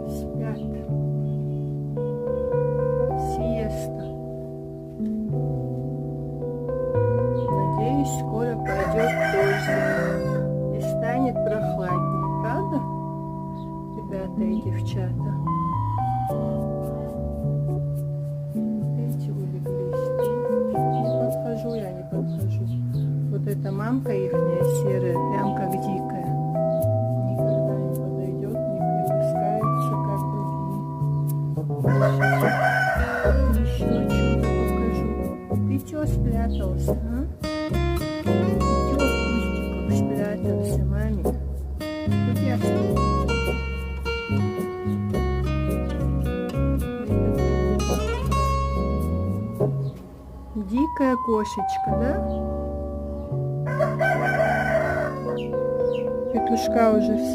Спят. Сиеста. Надеюсь, скоро пойдет дождь и станет прохладнее, правда, ребята и девчата? Эти улеглись. Не подхожу, я не подхожу. Вот эта мамка ихняя серая, прям как дикая. Никогда не подойдет, не приласкается, как другие. Еще что-то покажу. Ты чё спрятался, а? Ты чё в кустиках спрятался, мамик? Тут я стою. Дикая кошечка, да? Петушка уже все